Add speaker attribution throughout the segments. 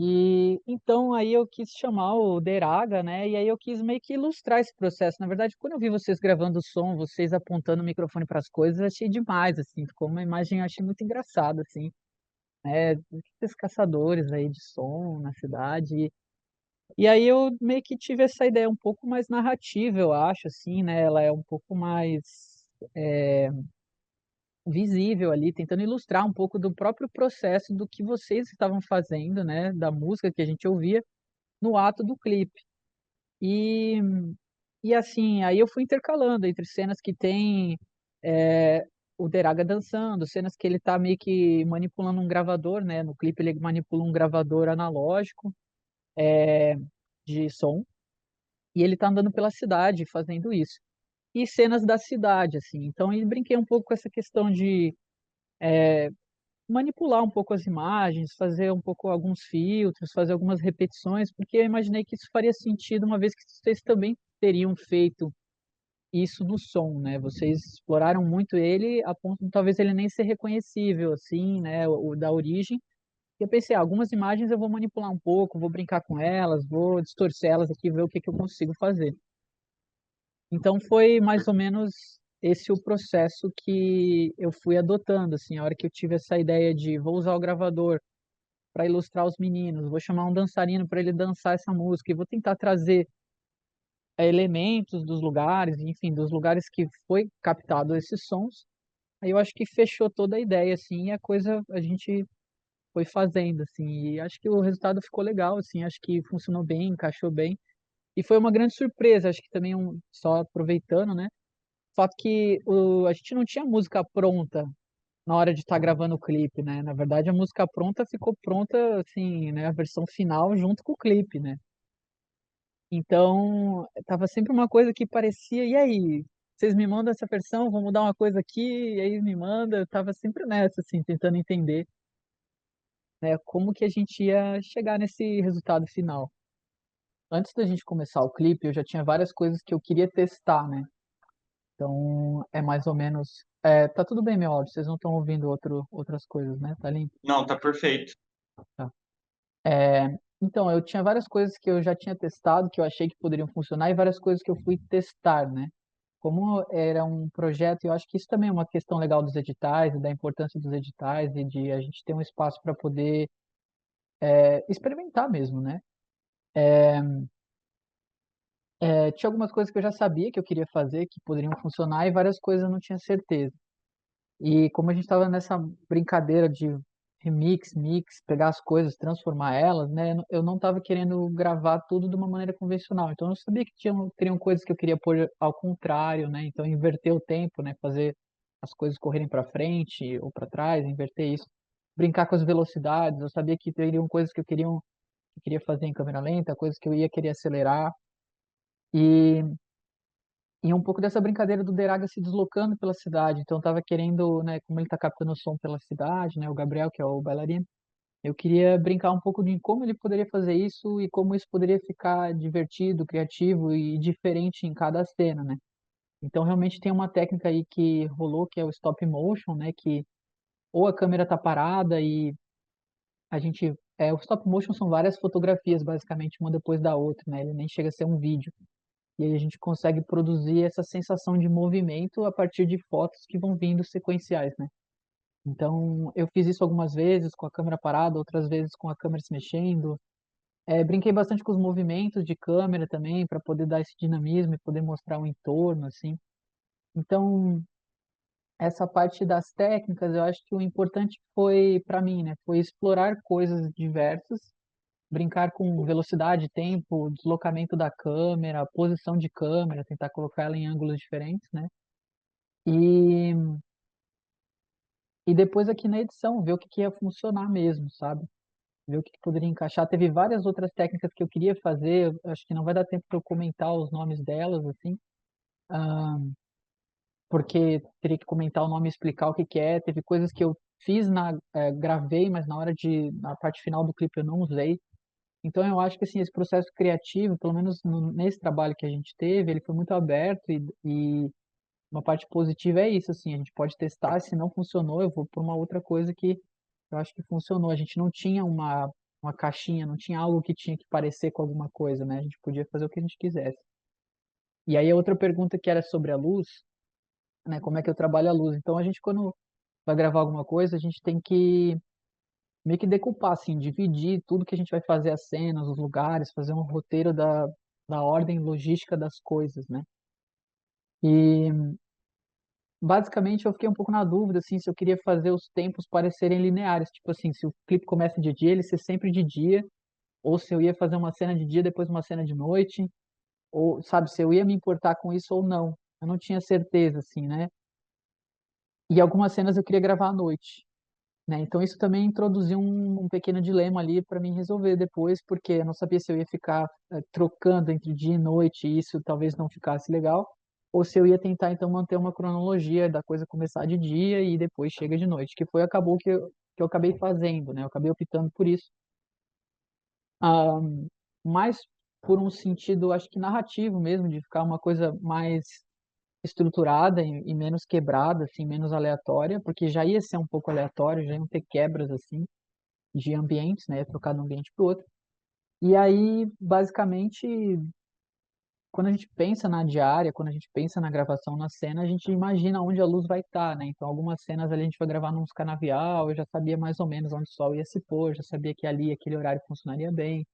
Speaker 1: E então aí eu quis chamar o Deraga, né, e aí eu quis meio que ilustrar esse processo. Na verdade, quando eu vi vocês gravando o som, vocês apontando o microfone para as coisas, eu achei demais, assim, ficou uma imagem, eu achei muito engraçada, assim, né, esses caçadores aí de som na cidade. E aí eu meio que tive essa ideia um pouco mais narrativa, eu acho, assim, né, ela é um pouco mais, eh, visível ali, tentando ilustrar um pouco do próprio processo do que vocês estavam fazendo, né, da música que a gente ouvia no ato do clipe. E e assim, aí eu fui intercalando entre cenas que tem, eh, o Deraga dançando, cenas que ele tá meio que manipulando um gravador, né, no clipe ele manipula um gravador analógico, de som, e ele tá andando pela cidade fazendo isso. E cenas da cidade, assim, então eu brinquei um pouco com essa questão de manipular um pouco as imagens, fazer um pouco alguns filtros, fazer algumas repetições, porque eu imaginei que isso faria sentido, uma vez que vocês também teriam feito isso no som, né, vocês exploraram muito ele a ponto de talvez ele nem ser reconhecível, assim, né, o da origem. E eu pensei: "Ah, algumas imagens eu vou manipular um pouco, vou brincar com elas, vou distorcer elas aqui, ver o que que eu consigo fazer". Então foi mais ou menos esse o processo que eu fui adotando, assim, a hora que eu tive essa ideia de: "Vou usar o gravador para ilustrar os meninos, vou chamar um dançarino para ele dançar essa música e vou tentar trazer, elementos dos lugares, enfim, dos lugares que foi captado esses sons". Aí eu acho que fechou toda a ideia, assim, e a coisa a gente foi fazendo, assim, e acho que o resultado ficou legal, assim, acho que funcionou bem, encaixou bem. E foi uma grande surpresa, acho que também só aproveitando, né, o fato que a gente não tinha música pronta na hora de estar gravando o clipe, né, na verdade a música pronta ficou pronta, assim, né, a versão final junto com o clipe, né. Então, estava sempre uma coisa que parecia: "E aí, vocês me mandam essa versão, vou mudar uma coisa aqui", e aí me manda, eu estava sempre nessa, assim, tentando entender, né, como que a gente ia chegar nesse resultado final. Antes da gente começar o clipe, eu já tinha várias coisas que eu queria testar, né, então é mais ou menos tá tudo bem meu áudio, vocês não estão ouvindo outras coisas, né, tá limpo?
Speaker 2: Não, tá perfeito.
Speaker 1: Tá. Então, eu tinha várias coisas que eu já tinha testado, que eu achei que poderiam funcionar, e várias coisas que eu fui testar, né. Como era um projeto, e eu acho que isso também é uma questão legal dos editais e da importância dos editais e de a gente ter um espaço para poder, experimentar mesmo, né. Tinha algumas coisas que eu já sabia que eu queria fazer, que poderiam funcionar, e várias coisas eu não tinha certeza. E como a gente estava nessa brincadeira de remix, mix, pegar as coisas, transformar elas, né, eu não estava querendo gravar tudo de uma maneira convencional, então eu sabia que teriam coisas que eu queria pôr ao contrário, né, então inverter o tempo, né, fazer as coisas correrem para frente ou para trás, inverter isso. Brincar com as velocidades, eu sabia que teriam coisas que eu queria fazer em câmera lenta, coisas que eu ia querer acelerar, e um pouco dessa brincadeira do Deraga se deslocando pela cidade, então eu estava querendo, né, como ele está captando o som pela cidade, né, o Gabriel, que é o bailarino, eu queria brincar um pouco de como ele poderia fazer isso e como isso poderia ficar divertido, criativo e diferente em cada cena, né. Então realmente tem uma técnica aí que rolou, que é o stop motion, né, que ou a câmera tá parada e a gente o stop motion são várias fotografias basicamente uma depois da outra, né, ele nem chega a ser um vídeo. E aí a gente consegue produzir essa sensação de movimento a partir de fotos que vão vindo sequenciais, né. Então, eu fiz isso algumas vezes com a câmera parada, outras vezes com a câmera se mexendo. Brinquei bastante com os movimentos de câmera também, para poder dar esse dinamismo e poder mostrar o entorno, assim. Então, essa parte das técnicas, eu acho que o importante foi para mim, né, foi explorar coisas diversas, brincar com velocidade, tempo, deslocamento da câmera, posição de câmera, tentar colocar ela em ângulos diferentes, né. E depois aqui na edição, ver o que que ia funcionar mesmo, sabe. Ver o que que poderia encaixar. Teve várias outras técnicas que eu queria fazer, eu acho que não vai dar tempo para eu comentar os nomes delas, assim, porque teria que comentar o nome e explicar o que que é. Teve coisas que eu fiz gravei, mas na parte final do clipe eu não usei. Então eu acho que, assim, esse processo criativo, pelo menos nesse trabalho que a gente teve, ele foi muito aberto e uma parte positiva é isso, assim, a gente pode testar, se não funcionou, eu vou por uma outra coisa que eu acho que funcionou. A gente não tinha uma uma caixinha, não tinha algo que tinha que parecer com alguma coisa, né? A gente podia fazer o que a gente quisesse. E aí a outra pergunta que era sobre a luz, né? Como é que eu trabalho a luz? Então a gente quando vai gravar alguma coisa, a gente tem que meio que decupar, assim, dividir tudo que a gente vai fazer, as cenas, os lugares, fazer um roteiro da ordem logística das coisas, né? E basicamente eu fiquei um pouco na dúvida, assim, se eu queria fazer os tempos parecerem lineares, tipo assim, se o clipe começa de dia, ele ser sempre de dia, ou se eu ia fazer uma cena de dia, depois uma cena de noite, ou, sabe, se eu ia me importar com isso ou não. Eu não tinha certeza, assim, né? E algumas cenas eu queria gravar à noite, né? Então isso também introduziu um pequeno dilema ali para mim resolver depois, porque eu não sabia se eu ia ficar trocando entre dia e noite, e isso talvez não ficasse legal, ou se eu ia tentar então manter uma cronologia da coisa começar de dia e depois chega de noite, que foi acabou que eu acabei fazendo, né? Eu acabei optando por isso. Ah, mais por um sentido, acho que narrativo mesmo, de ficar uma coisa mais estruturada e menos quebrada, assim, menos aleatória, porque já ia ser um pouco aleatório, já iam ter quebras, assim, de ambientes, né? Ia trocar de um ambiente para o outro. E aí, basicamente, quando a gente pensa na diária, quando a gente pensa na gravação na cena, a gente imagina onde a luz vai estar, né? Então, algumas cenas ali a gente vai gravar num canavial, eu já sabia mais ou menos onde o sol ia se pôr, já sabia que ali aquele horário funcionaria bem,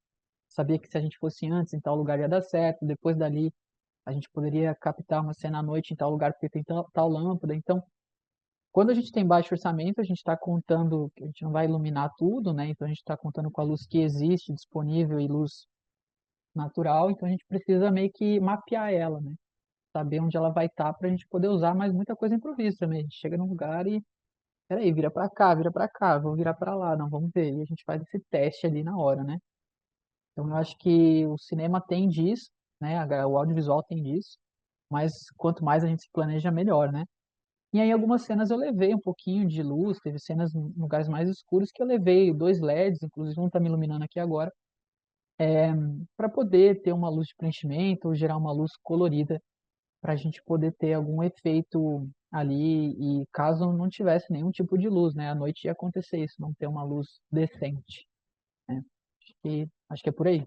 Speaker 1: sabia que se a gente fosse antes, em tal lugar ia dar certo, depois dali a gente poderia captar uma cena à noite em tal lugar porque tem tal lâmpada. Então, quando a gente tem baixo orçamento, a gente está contando, a gente não vai iluminar tudo, né? Então a gente está contando com a luz que existe disponível e luz natural, então a gente precisa meio que mapear ela, né? Saber onde ela vai estar para a gente poder usar, mas muita coisa improviso também. A gente chega num lugar e, peraí, vira para cá, vou virar para lá, não, vamos ver. E a gente faz esse teste ali na hora, né? Então eu acho que o cinema tem disso, né? O audiovisual tem disso, mas quanto mais a gente se planeja, melhor, né? E aí algumas cenas eu levei um pouquinho de luz, teve cenas em lugares mais escuros que eu levei dois LEDs, inclusive um está me iluminando aqui agora, para poder ter uma luz de preenchimento ou gerar uma luz colorida para a gente poder ter algum efeito ali e caso não tivesse nenhum tipo de luz, né? À noite ia acontecer isso, não ter uma luz decente, né? Acho que é por aí.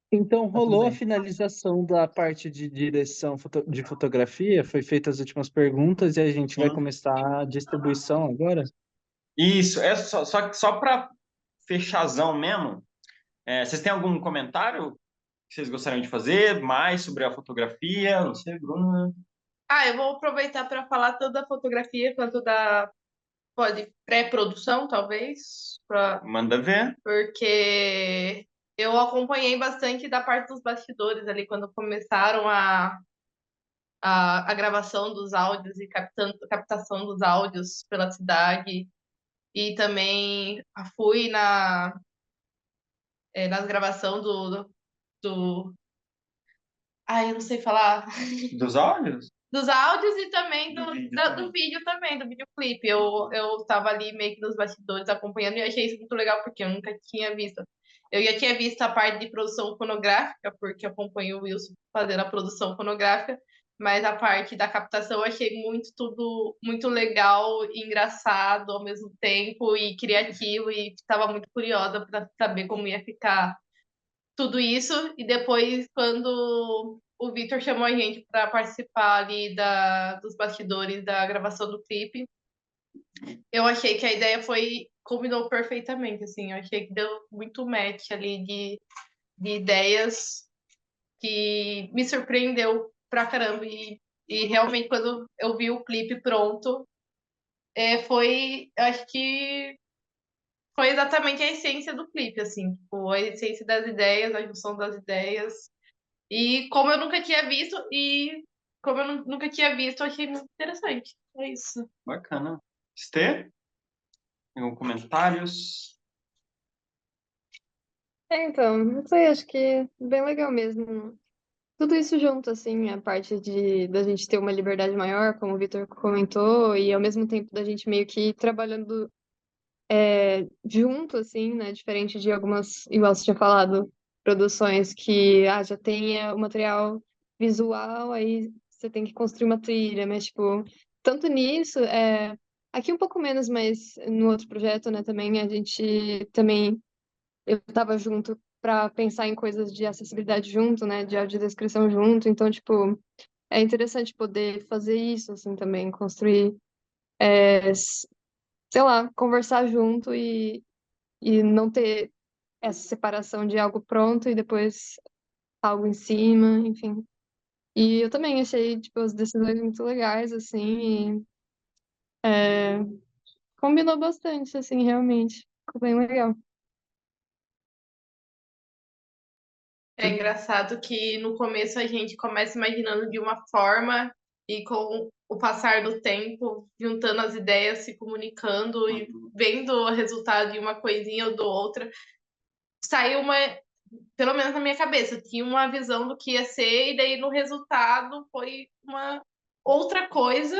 Speaker 2: Então,
Speaker 1: Tá tudo
Speaker 2: rolou a
Speaker 1: bem.
Speaker 2: finalização da parte de direção de fotografia, foi feitas as últimas perguntas e a gente vai
Speaker 3: Sim.
Speaker 2: começar a distribuição agora.
Speaker 3: Isso, é só para fechazão mesmo. Vocês têm algum comentário que vocês gostariam de fazer mais sobre a fotografia? Não sei, Bruna.
Speaker 4: Eu vou aproveitar para falar tanto da fotografia quanto da pode pré-produção, talvez,
Speaker 3: Manda ver.
Speaker 4: porque eu acompanhei bastante da parte dos bastidores ali quando começaram a gravação dos áudios e captação dos áudios pela cidade. E também fui nas gravação do. Ai, eu não sei falar.
Speaker 3: Dos áudios?
Speaker 4: Dos áudios e também
Speaker 3: Do vídeo
Speaker 4: do
Speaker 3: também.
Speaker 4: vídeo também, do videoclipe. Eu tava ali meio que nos bastidores acompanhando e achei isso muito legal, porque eu nunca tinha visto. Eu já tinha visto a parte de produção fonográfica, porque acompanho o Wilson fazendo a produção fonográfica, mas a parte da captação eu achei muito tudo muito legal e engraçado ao mesmo tempo e criativo e estava muito curiosa para saber como ia ficar tudo isso. E depois, quando o Victor chamou a gente para participar ali dos bastidores da gravação do clipe, eu achei que a ideia combinou perfeitamente, assim, eu achei que deu muito match ali de ideias que me surpreendeu pra caramba. E realmente, quando eu vi o clipe pronto, eu acho que foi exatamente a essência do clipe, assim, tipo, a essência das ideias, a junção das ideias. E como eu nunca tinha visto, nunca tinha visto, eu achei muito interessante. É isso.
Speaker 3: Bacana. Estê? Algum comentários?
Speaker 5: Então, não sei, acho que é bem legal mesmo. Tudo isso junto, assim, a parte da gente ter uma liberdade maior, como o Vitor comentou, e ao mesmo tempo da gente meio que ir trabalhando junto, assim, né? Diferente de algumas, igual você tinha falado, produções que já tem o material visual, aí você tem que construir uma trilha, mas, tipo, tanto nisso, aqui um pouco menos, mas no outro projeto, né, também a gente também eu tava junto para pensar em coisas de acessibilidade junto, né, de audiodescrição junto. Então, tipo, é interessante poder fazer isso, assim, também, construir, sei lá, conversar junto e não ter essa separação de algo pronto e depois algo em cima, enfim. E eu também achei, tipo, as decisões muito legais, assim, e combinou bastante, assim, realmente. Ficou bem legal.
Speaker 4: É engraçado que no começo a gente começa imaginando de uma forma e com o passar do tempo, juntando as ideias, se comunicando e vendo o resultado de uma coisinha ou do outra, saiu uma, pelo menos na minha cabeça, eu tinha uma visão do que ia ser e daí no resultado foi uma outra coisa,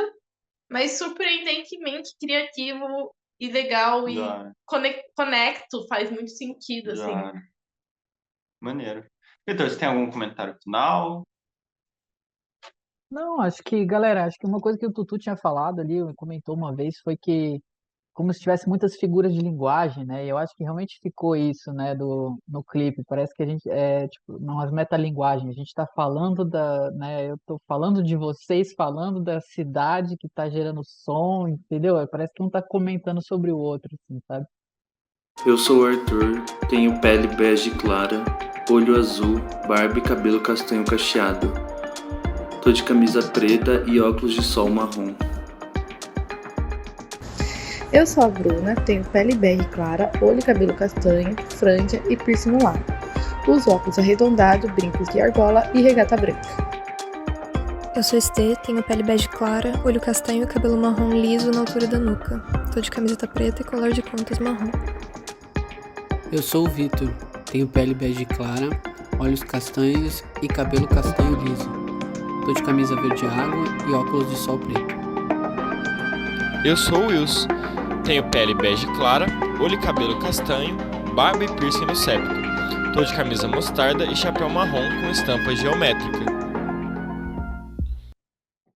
Speaker 4: mas surpreendentemente criativo e legal e
Speaker 3: Da
Speaker 4: conecto, faz muito sentido, assim.
Speaker 3: da maneiro. Vitor, você tem algum comentário final?
Speaker 1: Não, acho que, galera, acho que uma coisa que o Tutu tinha falado ali, comentou uma vez, foi que como se tivesse muitas figuras de linguagem, né? E eu acho que realmente ficou isso, né, no clipe. Parece que a gente tipo, umas metalinguagens. A gente está falando né? Eu estou falando de vocês, falando da cidade que está gerando som, entendeu? Parece que um está comentando sobre o outro, assim, sabe?
Speaker 6: Eu sou o Arthur, tenho pele bege clara, olho azul, barba e cabelo castanho cacheado. Tô de camisa preta e óculos de sol marrom.
Speaker 7: Eu sou a Bruna, tenho pele bege clara, olho e cabelo castanho, franja e piercing no lábio. Uso óculos arredondados, brincos de argola e regata branca.
Speaker 8: Eu sou Estê, tenho pele bege clara, olho castanho e cabelo marrom liso na altura da nuca. Tô de camiseta preta e colar de contas marrom.
Speaker 9: Eu sou o Vitor, tenho pele bege clara, olhos castanhos e cabelo castanho liso. Tô de camisa verde água e óculos de sol preto.
Speaker 10: Eu sou o Wilson, tenho pele bege clara, olho e cabelo castanho, barba e piercing no septo. Tô de camisa mostarda e chapéu marrom com estampa geométrica.